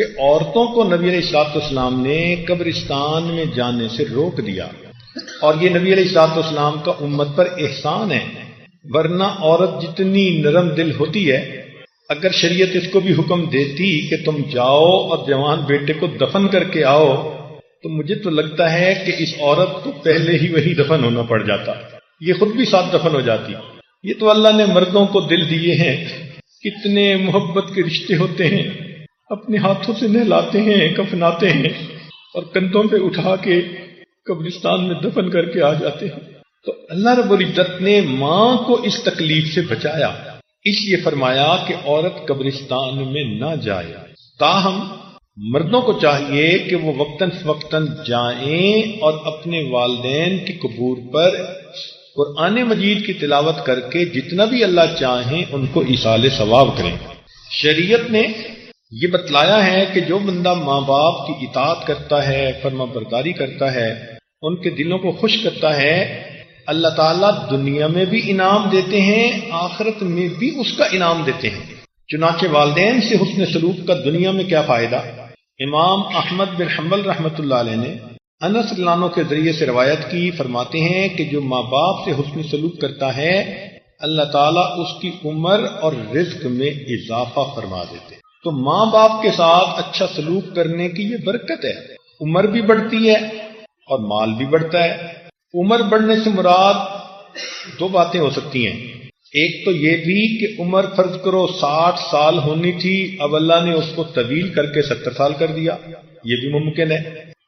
کہ عورتوں کو نبی علیہ الصلوۃ والسلام نے قبرستان میں جانے سے روک دیا، اور یہ نبی علیہ الصلوۃ والسلام کا امت پر احسان ہے، ورنہ عورت جتنی نرم دل ہوتی ہے، اگر شریعت اس کو بھی حکم دیتی کہ تم جاؤ اور جوان بیٹے کو دفن کر کے آؤ، تو مجھے تو لگتا ہے کہ اس عورت کو پہلے ہی وہی دفن ہونا پڑ جاتا، یہ خود بھی ساتھ دفن ہو جاتی۔ یہ تو اللہ نے مردوں کو دل دیے ہیں، کتنے محبت کے رشتے ہوتے ہیں، اپنے ہاتھوں سے نہلاتے ہیں، کفناتے ہیں، اور کندھوں پہ اٹھا کے قبرستان میں دفن کر کے آ جاتے ہیں۔ تو اللہ رب العزت نے ماں کو اس تکلیف سے بچایا، اس لیے فرمایا کہ عورت قبرستان میں نہ جائے۔ تاہم مردوں کو چاہیے کہ وہ وقتاً فوقتاً جائیں اور اپنے والدین کی قبور پر قرآن مجید کی تلاوت کر کے جتنا بھی اللہ چاہیں ان کو ایصال ثواب کریں۔ شریعت نے یہ بتلایا ہے کہ جو بندہ ماں باپ کی اطاعت کرتا ہے، فرما برداری کرتا ہے، ان کے دلوں کو خوش کرتا ہے، اللہ تعالیٰ دنیا میں بھی انعام دیتے ہیں، آخرت میں بھی اس کا انعام دیتے ہیں۔ چنانچہ والدین سے حسن سلوک کا دنیا میں کیا فائدہ؟ امام احمد بن حنبل رحمۃ اللہ علیہ نے انس رضی اللہ عنہ کے ذریعے سے روایت کی، فرماتے ہیں کہ جو ماں باپ سے حسن سلوک کرتا ہے اللہ تعالیٰ اس کی عمر اور رزق میں اضافہ فرما دیتے۔ تو ماں باپ کے ساتھ اچھا سلوک کرنے کی یہ برکت ہے، عمر بھی بڑھتی ہے اور مال بھی بڑھتا ہے۔ عمر بڑھنے سے مراد دو باتیں ہو سکتی ہیں، ایک تو یہ بھی کہ عمر فرض کرو 60 سال ہونی تھی، اب اللہ نے اس کو طویل کر کے 70 سال کر دیا، یہ بھی ممکن ہے۔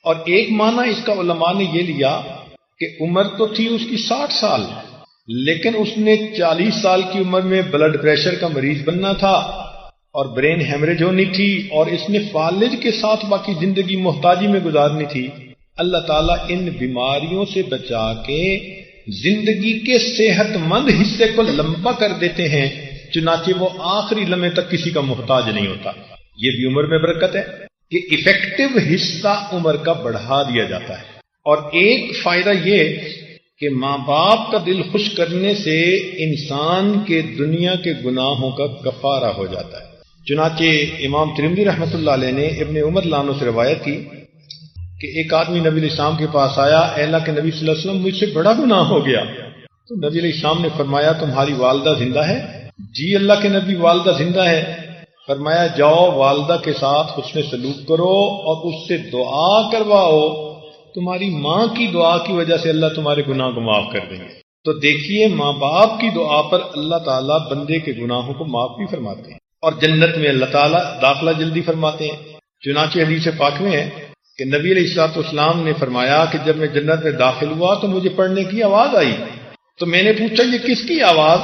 اور ایک معنی اس کا علماء نے یہ لیا کہ عمر تو تھی اس کی 60 سال، لیکن اس نے 40 سال کی عمر میں بلڈ پریشر کا مریض بننا تھا اور برین ہیمریج ہونی تھی، اور اس نے فالج کے ساتھ باقی زندگی محتاجی میں گزارنی تھی۔ اللہ تعالیٰ ان بیماریوں سے بچا کے زندگی کے صحت مند حصے کو لمبا کر دیتے ہیں، چنانچہ وہ آخری لمحے تک کسی کا محتاج نہیں ہوتا۔ یہ بھی عمر میں برکت ہے کہ ایفیکٹو حصہ عمر کا بڑھا دیا جاتا ہے۔ اور ایک فائدہ یہ کہ ماں باپ کا دل خوش کرنے سے انسان کے دنیا کے گناہوں کا کفارہ ہو جاتا ہے۔ چنانچہ امام ترمذی رحمۃ اللہ علیہ نے ابن عمر رضی اللہ عنہ سے روایت کی کہ ایک آدمی نبی علیہ السلام کے پاس آیا، اے اللہ کے نبی صلی اللہ علیہ وسلم مجھ سے بڑا گناہ ہو گیا۔ تو نبی علیہ السلام نے فرمایا تمہاری والدہ زندہ ہے؟ جی اللہ کے نبی والدہ زندہ ہے۔ فرمایا جاؤ والدہ کے ساتھ حسن سلوک کرو اور اس سے دعا کرواؤ، تمہاری ماں کی دعا کی وجہ سے اللہ تمہارے گناہ کو معاف کر دیں گے۔ تو دیکھیے ماں باپ کی دعا پر اللہ تعالیٰ بندے کے گناہوں کو معاف بھی فرماتے ہیں اور جنت میں اللہ تعالیٰ داخلہ جلدی فرماتے ہیں۔ چنانچہ حدیث پاک میں ہے کہ نبی علیہ الصلوۃ والسلام نے فرمایا کہ جب میں جنت میں داخل ہوا تو مجھے پڑھنے کی آواز آئی، تو میں نے پوچھا یہ کس کی آواز؟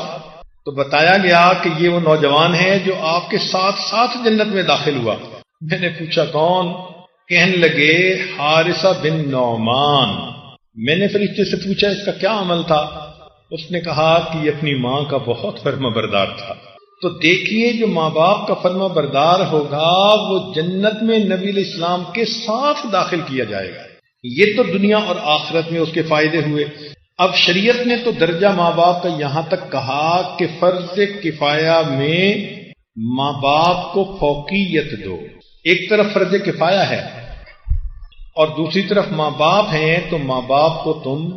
تو بتایا گیا کہ یہ وہ نوجوان ہے جو آپ کے ساتھ ساتھ جنت میں داخل ہوا۔ میں نے پوچھا کون؟ کہنے لگے حارثہ بن نعمان۔ میں نے فرشتے سے پوچھا اس کا کیا عمل تھا؟ اس نے کہا کہ یہ اپنی ماں کا بہت فرما بردار تھا۔ تو دیکھیے جو ماں باپ کا فرما بردار ہوگا وہ جنت میں نبی علیہ السلام کے ساتھ داخل کیا جائے گا۔ یہ تو دنیا اور آخرت میں اس کے فائدے ہوئے۔ اب شریعت نے تو درجہ ماں باپ کا یہاں تک کہا کہ فرض کفایہ میں ماں باپ کو فوقیت دو۔ ایک طرف فرض کفایہ ہے اور دوسری طرف ماں باپ ہیں، تو ماں باپ کو تم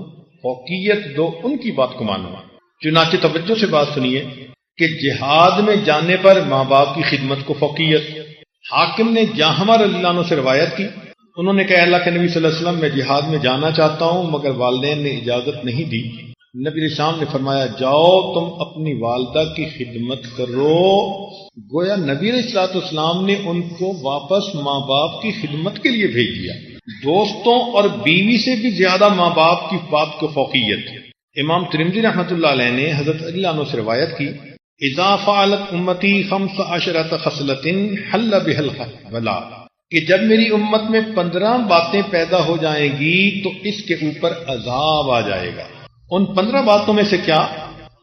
فوقیت دو، ان کی بات کو مانو۔ چنانچہ توجہ سے بات سنیے کہ جہاد میں جانے پر ماں باپ کی خدمت کو فوقیت۔ حاکم نے جاہمہ رضی اللہ عنہ سے روایت کی، انہوں نے کہا اللہ کے نبی صلی اللہ علیہ وسلم میں جہاد میں جانا چاہتا ہوں مگر والدین نے اجازت نہیں دی۔ نبی علیہ السلام نے فرمایا جاؤ تم اپنی والدہ کی خدمت کرو۔ گویا نبی علیہ السلام نے ان کو واپس ماں باپ کی خدمت کے لیے بھیج دیا۔ دوستوں اور بیوی سے بھی زیادہ ماں باپ کی بات کو فوقیت۔ امام ترمذی رحمۃ اللہ علیہ نے حضرت علی عنہ سے روایت کی اذا فعلت امتی 15 خصلۃ حل بها البلاء، کہ جب میری امت میں 15 باتیں پیدا ہو جائیں گی تو اس کے اوپر عذاب آ جائے گا۔ ان 15 باتوں میں سے کیا؟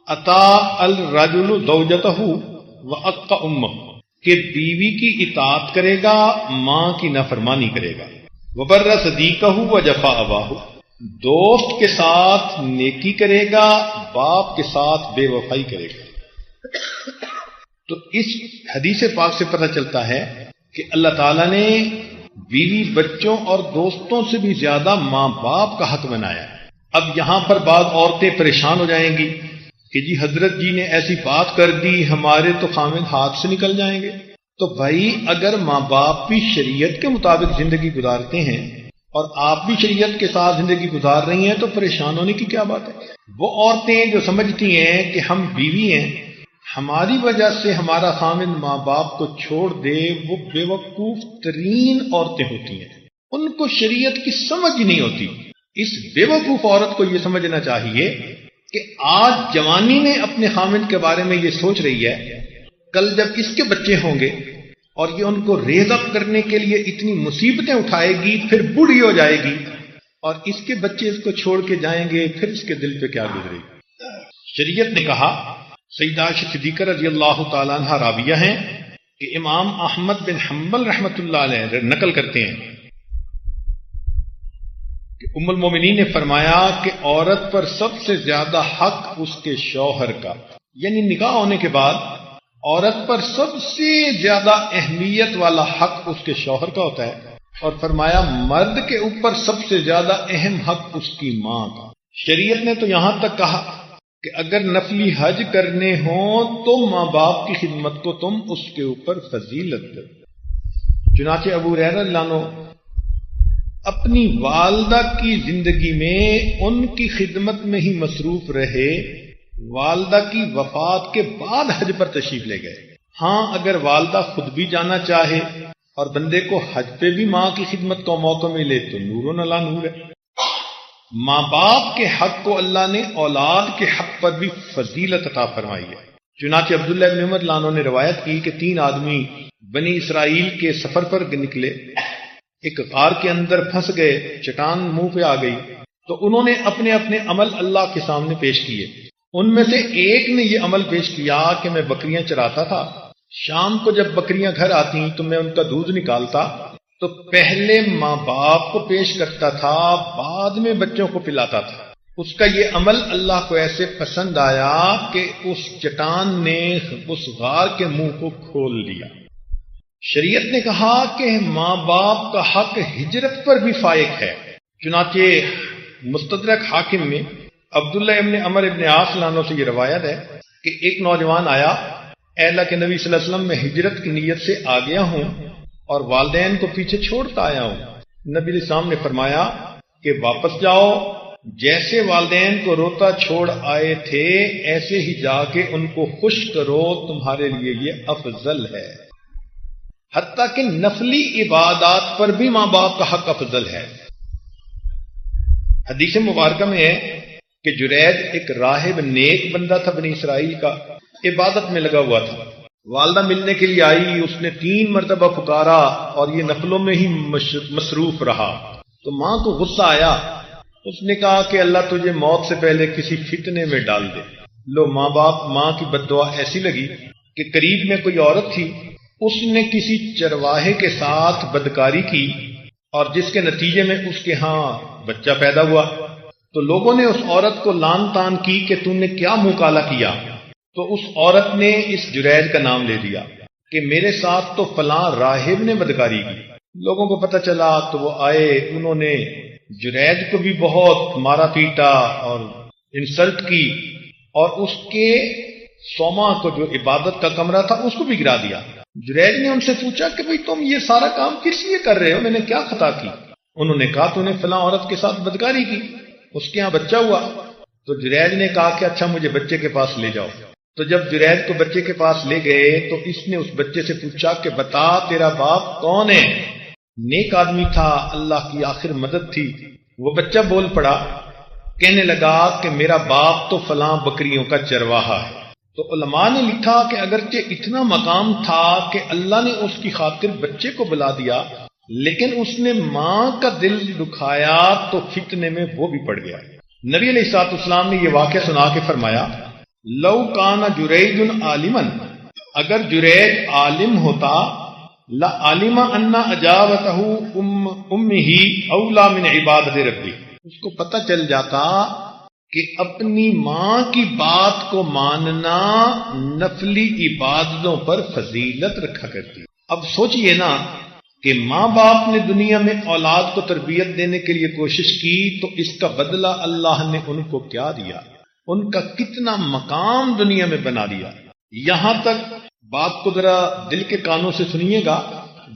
اطاع الرجل زوجته وعق امه، کہ بیوی کی اطاعت کرے گا، ماں کی نافرمانی کرے گا۔ وبر صدیقہ وجفا اباہ، دوست کے ساتھ نیکی کرے گا، باپ کے ساتھ بے وفائی کرے گا۔ تو اس حدیث پاک سے پتہ چلتا ہے کہ اللہ تعالیٰ نے بیوی بچوں اور دوستوں سے بھی زیادہ ماں باپ کا حق بنایا ہے۔ اب یہاں پر بعض عورتیں پریشان ہو جائیں گی کہ جی حضرت جی نے ایسی بات کر دی، ہمارے تو خامد ہاتھ سے نکل جائیں گے۔ تو بھائی اگر ماں باپ بھی شریعت کے مطابق زندگی گزارتے ہیں اور آپ بھی شریعت کے ساتھ زندگی گزار رہی ہیں تو پریشان ہونے کی کیا بات ہے؟ وہ عورتیں جو سمجھتی ہیں کہ ہم بیوی ہیں، ہماری وجہ سے ہمارا خامد ماں باپ کو چھوڑ دے، وہ بے وقوف ترین عورتیں ہوتی ہیں، ان کو شریعت کی سمجھ نہیں ہوتی۔ اس بے وقوف عورت کو یہ سمجھنا چاہیے کہ آج جوانی میں اپنے خامد کے بارے میں یہ سوچ رہی ہے، کل جب اس کے بچے ہوں گے اور یہ ان کو ریز اپ کرنے کے لیے اتنی مصیبتیں اٹھائے گی، پھر بوڑھی ہو جائے گی اور اس کے بچے اس کو چھوڑ کے جائیں گے، پھر اس کے دل پہ کیا گزرے گی؟ شریعت نے کہا، سیدہ عائشہ صدیقہ رضی اللہ تعالیٰ عنہ راویہ ہیں کہ امام احمد بن حنبل رحمۃ اللہ علیہ نقل کرتے ہیں کہ ام المومنین نے فرمایا کہ عورت پر سب سے زیادہ حق اس کے شوہر کا، یعنی نکاح ہونے کے بعد عورت پر سب سے زیادہ اہمیت والا حق اس کے شوہر کا ہوتا ہے، اور فرمایا مرد کے اوپر سب سے زیادہ اہم حق اس کی ماں کا۔ شریعت نے تو یہاں تک کہا کہ اگر نفلی حج کرنے ہوں تو ماں باپ کی خدمت کو تم اس کے اوپر فضیلت دو۔ چنانچہ ابو ہریرہ رضی اللہ عنہ اپنی والدہ کی زندگی میں ان کی خدمت میں ہی مصروف رہے، والدہ کی وفات کے بعد حج پر تشریف لے گئے۔ ہاں اگر والدہ خود بھی جانا چاہے اور بندے کو حج پہ بھی ماں کی خدمت کا موقع ملے تو نور علی نور ہے۔ ماں باپ کے حق کو اللہ نے اولاد کے حق پر بھی فضیلت عطا فرمائی ہے۔ چنانچہ عبداللہ بن عمر رضی اللہ عنہ نے روایت کی کہ 3 آدمی بنی اسرائیل کے سفر پر نکلے، ایک غار کے اندر پھنس گئے، چٹان منہ پہ آ گئی، تو انہوں نے اپنے اپنے عمل اللہ کے سامنے پیش کیے۔ ان میں سے ایک نے یہ عمل پیش کیا کہ میں بکریاں چراتا تھا، شام کو جب بکریاں گھر آتی تو میں ان کا دودھ نکالتا تو پہلے ماں باپ کو پیش کرتا تھا، بعد میں بچوں کو پلاتا تھا۔ اس کا یہ عمل اللہ کو ایسے پسند آیا کہ اس چٹان نے اس غار کے منہ کو کھول دیا۔ شریعت نے کہا کہ ماں باپ کا حق ہجرت پر بھی فائق ہے۔ چنانچہ مستدرک حاکم میں عبداللہ ابن عمر ابن عاص عنہ سے یہ روایت ہے کہ ایک نوجوان آیا، اے اللہ کے نبی صلی اللہ علیہ وسلم میں ہجرت کی نیت سے آ گیا ہوں اور والدین کو پیچھے چھوڑتا آیا ہوں۔ نبی علیہ السلام نے فرمایا کہ واپس جاؤ، جیسے والدین کو روتا چھوڑ آئے تھے ایسے ہی جا کے ان کو خوش کرو، تمہارے لیے یہ افضل ہے۔ حتیٰ کہ نفلی عبادات پر بھی ماں باپ کا حق افضل ہے۔ حدیث مبارکہ میں ہے کہ جریج ایک راہب نیک بندہ تھا بنی اسرائیل کا، عبادت میں لگا ہوا تھا۔ والدہ ملنے کے لیے آئی، اس نے 3 مرتبہ پکارا اور یہ نفلوں میں ہی مصروف رہا، تو ماں کو غصہ آیا۔ اس نے کہا کہ اللہ تجھے موت سے پہلے کسی فتنے میں ڈال دے۔ لو ماں کی بد دعا ایسی لگی کہ قریب میں کوئی عورت تھی، اس نے کسی چرواہے کے ساتھ بدکاری کی اور جس کے نتیجے میں اس کے ہاں بچہ پیدا ہوا۔ تو لوگوں نے اس عورت کو لان تان کی کہ تم نے کیا منہ کالا کیا، تو اس عورت نے اس جریج کا نام لے دیا کہ میرے ساتھ تو فلاں راہب نے بدکاری کی۔ لوگوں کو پتہ چلا تو وہ آئے، انہوں نے جریج کو بھی بہت مارا پیٹا اور انسلٹ کی، اور اس کے سوما کو جو عبادت کا کمرہ تھا اس کو بھی گرا دیا۔ جریج نے ان سے پوچھا کہ بھئی تم یہ سارا کام کس لیے کر رہے ہو، میں نے کیا خطا کی؟ انہوں نے کہا تو نے فلاں عورت کے ساتھ بدکاری کی، اس کے ہاں بچہ ہوا۔ تو جریج نے کہا کہ اچھا مجھے بچے کے پاس لے جاؤ۔ تو جب جریج کو بچے کے پاس لے گئے تو اس نے اس بچے سے پوچھا کہ بتا تیرا باپ کون ہے؟ نیک آدمی تھا، اللہ کی آخر مدد تھی۔ وہ بچہ بول پڑا، کہنے لگا کہ میرا باپ تو فلاں بکریوں کا چرواہا ہے۔ تو علماء نے لکھا کہ اگرچہ اتنا مقام تھا کہ اللہ نے اس کی خاطر بچے کو بلا دیا، لیکن اس نے ماں کا دل دکھایا تو فتنے میں وہ بھی پڑ گیا۔ نبی علیہ الصلوۃ والسلام نے یہ واقعہ سنا کے فرمایا، لو کان جریج عالما، اگر جریج عالم ہوتا، لا علم ان اجابته امه اولا من عبادت ربی، اس کو پتہ چل جاتا کہ اپنی ماں کی بات کو ماننا نفلی عبادتوں پر فضیلت رکھا کرتی۔ اب سوچئے نا کہ ماں باپ نے دنیا میں اولاد کو تربیت دینے کے لیے کوشش کی تو اس کا بدلہ اللہ نے ان کو کیا دیا، ان کا کتنا مقام دنیا میں بنا دیا۔ یہاں تک بات کو ذرا دل کے کانوں سے سنیے گا،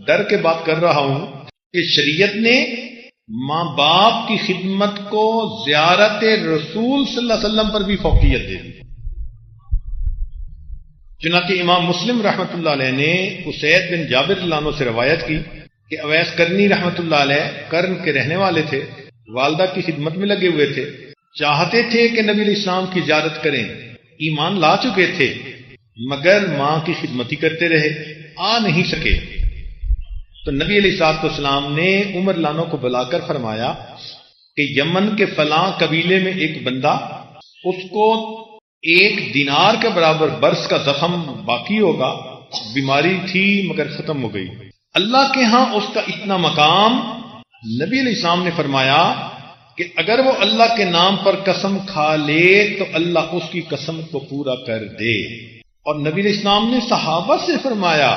ڈر کے بات کر رہا ہوں کہ شریعت نے ماں باپ کی خدمت کو زیارت رسول صلی اللہ علیہ وسلم پر بھی فوقیت دے دی۔ چنانچہ امام مسلم رحمۃ اللہ علیہ نے اسید بن جابر اللہ عنہ سے روایت کی کہ اویس کرنی رحمۃ اللہ علیہ کرن کے رہنے والے تھے، والدہ کی خدمت میں لگے ہوئے تھے، چاہتے تھے کہ نبی علیہ السلام کی زیارت کریں، ایمان لا چکے تھے مگر ماں کی خدمت ہی کرتے رہے، آ نہیں سکے۔ تو نبی علیہ السلام نے عمر لانو کو بلا کر فرمایا کہ یمن کے فلاں قبیلے میں ایک بندہ، اس کو 1 دینار کے برابر برس کا زخم باقی ہوگا، بیماری تھی مگر ختم ہو گئی، اللہ کے ہاں اس کا اتنا مقام۔ نبی علیہ السلام نے فرمایا کہ اگر وہ اللہ کے نام پر قسم کھا لے تو اللہ اس کی قسم کو پورا کر دے۔ اور نبی علیہ السلام نے صحابہ سے فرمایا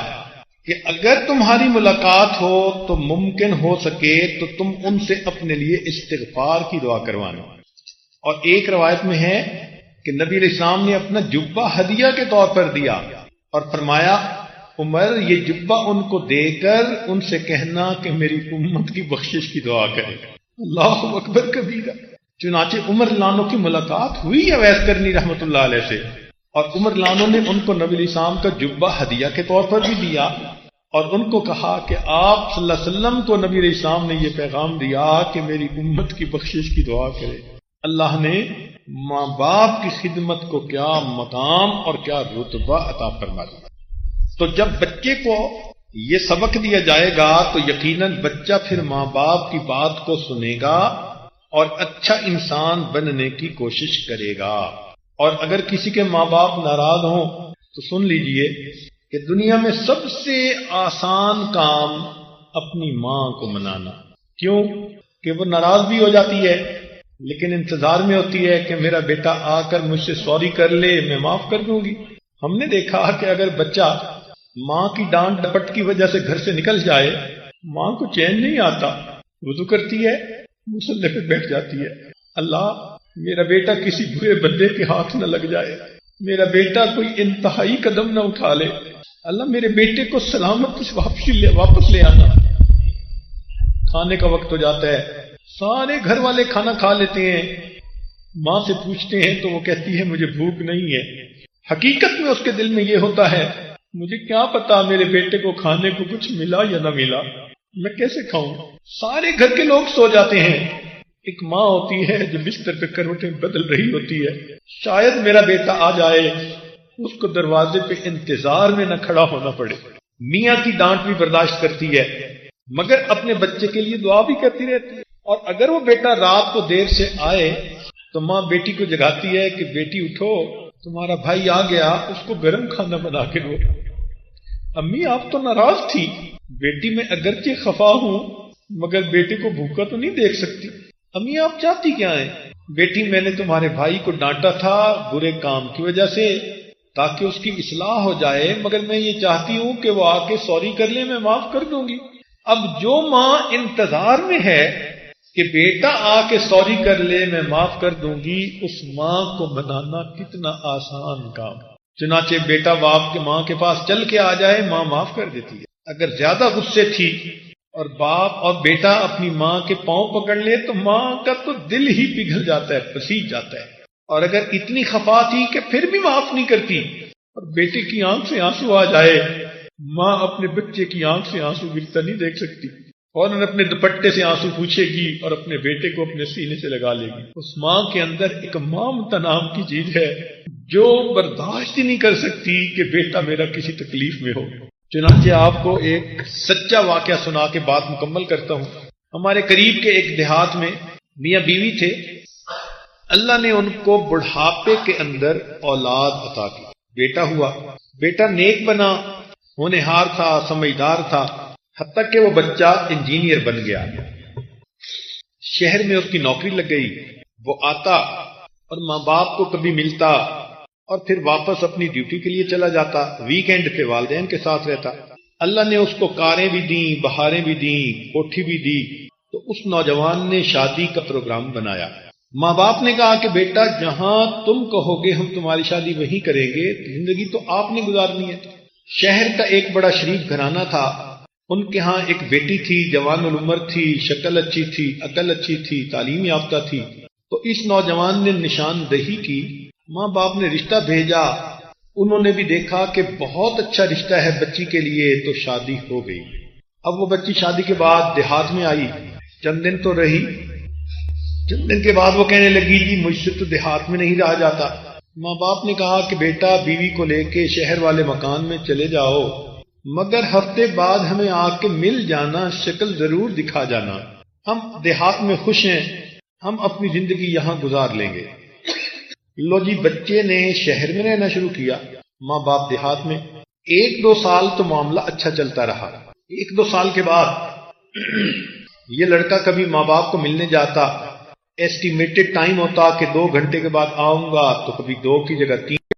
کہ اگر تمہاری ملاقات ہو تو ممکن ہو سکے تو تم ان سے اپنے لیے استغفار کی دعا کروانا۔ اور ایک روایت میں ہے کہ نبی علیہ السلام نے اپنا جبہ ہدیہ کے طور پر دیا اور فرمایا عمر یہ جبہ ان کو دے کر ان سے کہنا کہ میری امت کی بخشش کی دعا کرے۔ اللہ اکبر کبیرہ۔ چنانچہ عمر لانو کی ملاقات ہوئی اویس کرنی رحمۃ اللہ علیہ سے، اور عمر لانو نے ان کو نبی علیہ السلام کا جبہ ہدیہ کے طور پر بھی دیا اور ان کو کہا کہ آپ صلی اللہ علیہ وسلم کو نبی علیہ السلام نے یہ پیغام دیا کہ میری امت کی بخشش کی دعا کرے۔ اللہ نے ماں باپ کی خدمت کو کیا مقام اور کیا رتبہ عطا فرما دیا۔ تو جب بچے کو یہ سبق دیا جائے گا تو یقیناً بچہ پھر ماں باپ کی بات کو سنے گا اور اچھا انسان بننے کی کوشش کرے گا۔ اور اگر کسی کے ماں باپ ناراض ہوں تو سن لیجئے کہ دنیا میں سب سے آسان کام اپنی ماں کو منانا۔ کیوں کہ وہ ناراض بھی ہو جاتی ہے لیکن انتظار میں ہوتی ہے کہ میرا بیٹا آ کر مجھ سے سوری کر لے، میں معاف کر دوں گی۔ ہم نے دیکھا کہ اگر بچہ ماں کی ڈانٹ ڈپٹ کی وجہ سے گھر سے نکل جائے، ماں کو چین نہیں آتا، وضو کرتی ہے، مصلی پہ بیٹھ جاتی ہے، اللہ میرا بیٹا کسی برے بندے کے ہاتھ نہ لگ جائے، میرا بیٹا کوئی انتہائی قدم نہ اٹھا لے، اللہ میرے بیٹے کو سلامت واپس لے آنا۔ کھانے کا وقت ہو جاتا ہے، سارے گھر والے کھانا کھا لیتے ہیں، ماں سے پوچھتے ہیں تو وہ کہتی ہے مجھے بھوک نہیں ہے۔ حقیقت میں اس کے دل میں یہ ہوتا ہے مجھے کیا پتا میرے بیٹے کو کھانے کو کچھ ملا یا نہ ملا، میں کیسے کھاؤں۔ سارے گھر کے لوگ سو جاتے ہیں، ایک ماں ہوتی ہے جو بستر پہ کروٹیں بدل رہی ہوتی ہے، شاید میرا بیٹا آ جائے، اس کو دروازے پہ انتظار میں نہ کھڑا ہونا پڑے۔ میاں کی ڈانٹ بھی برداشت کرتی ہے مگر اپنے بچے کے لیے دعا بھی کرتی رہتی ہے۔ اور اگر وہ بیٹا رات کو دیر سے آئے تو ماں بیٹی کو جگاتی ہے کہ بیٹی اٹھو، تمہارا بھائی آ گیا، اس کو گرم کھانا بنا کے دو۔ امی آپ تو ناراض تھی، بیٹی میں اگرچہ خفا ہوں مگر بیٹے کو بھوکا تو نہیں دیکھ سکتی۔ امی آپ چاہتی کیا ہیں؟ بیٹی میں نے تمہارے بھائی کو ڈانٹا تھا برے کام کی وجہ سے تاکہ اس کی اصلاح ہو جائے، مگر میں یہ چاہتی ہوں کہ وہ آ کے سوری کر لے، میں معاف کر دوں گی۔ اب جو ماں انتظار میں ہے کہ بیٹا آ کے سوری کر لے میں معاف کر دوں گی، اس ماں کو منانا کتنا آسان کام۔ چنانچہ بیٹا باپ کے ماں کے پاس چل کے آ جائے، ماں معاف کر دیتی ہے۔ اگر زیادہ غصے تھی اور باپ اور بیٹا اپنی ماں کے پاؤں پکڑ لے تو ماں کا تو دل ہی پگھل جاتا ہے، پسیج جاتا ہے۔ اور اگر اتنی خفا تھی کہ پھر بھی معاف نہیں کرتی اور بیٹے کی آنکھ سے آنسو آ جائے، ماں اپنے بچے کی آنکھ سے آنسو گرتا نہیں دیکھ سکتی، فوراً اپنے دوپٹے سے آنسو پوچھے گی اور اپنے بیٹے کو اپنے سینے سے لگا لے گی۔ اس ماں کے اندر ایک ممتا نام کی چیز ہے جو برداشت ہی نہیں کر سکتی کہ بیٹا میرا کسی تکلیف میں ہو۔ چنانچہ آپ کو ایک سچا واقعہ سنا کے بات مکمل کرتا ہوں۔ ہمارے قریب کے ایک دیہات میں میاں بیوی تھے، اللہ نے ان کو بڑھاپے کے اندر اولاد عطا کی، بیٹا ہوا، بیٹا نیک بنا، ہونہار تھا، سمجھدار تھا، حتیٰ کہ وہ بچہ انجینئر بن گیا، شہر میں اس کی نوکری لگ گئی۔ وہ آتا اور ماں باپ کو کبھی ملتا اور پھر واپس اپنی ڈیوٹی کے لیے چلا جاتا، ویکینڈ پہ والدین کے ساتھ رہتا۔ اللہ نے اس کو کاریں بھی دیں، بہاریں بھی دیں، کوٹھی بھی دی، تو اس نوجوان نے شادی کا پروگرام بنایا۔ ماں باپ نے کہا کہ بیٹا جہاں تم کہو گے ہم تمہاری شادی وہیں کریں گے، زندگی تو آپ نے گزارنی ہے۔ شہر کا ایک بڑا شریف گھرانہ تھا، ان کے ہاں ایک بیٹی تھی، جوان العمر تھی، شکل اچھی تھی، عقل اچھی تھی، تعلیم یافتہ تھی۔ تو اس نوجوان نے نشاندہی کی، ماں باپ نے رشتہ بھیجا، انہوں نے بھی دیکھا کہ بہت اچھا رشتہ ہے بچی کے لیے، تو شادی ہو گئی۔ اب وہ بچی شادی کے بعد دیہات میں آئی، چند دن تو رہی، چند دن کے بعد وہ کہنے لگی جی مجھ سے تو دیہات میں نہیں رہا جاتا۔ ماں باپ نے کہا کہ بیٹا بیوی کو لے کے شہر والے مکان میں چلے جاؤ، مگر ہفتے بعد ہمیں آ کے مل جانا، شکل ضرور دکھا جانا، ہم دیہات میں خوش ہیں، ہم اپنی زندگی یہاں گزار لیں گے۔ لو جی بچے نے شہر میں رہنا شروع کیا، ماں باپ دیہات میں۔ 1-2 سال تو معاملہ اچھا چلتا رہا۔ 1-2 سال کے بعد یہ لڑکا کبھی ماں باپ کو ملنے جاتا، ایسٹیمیٹڈ ٹائم ہوتا کہ 2 گھنٹے کے بعد آؤں گا، تو کبھی 2 کی جگہ 3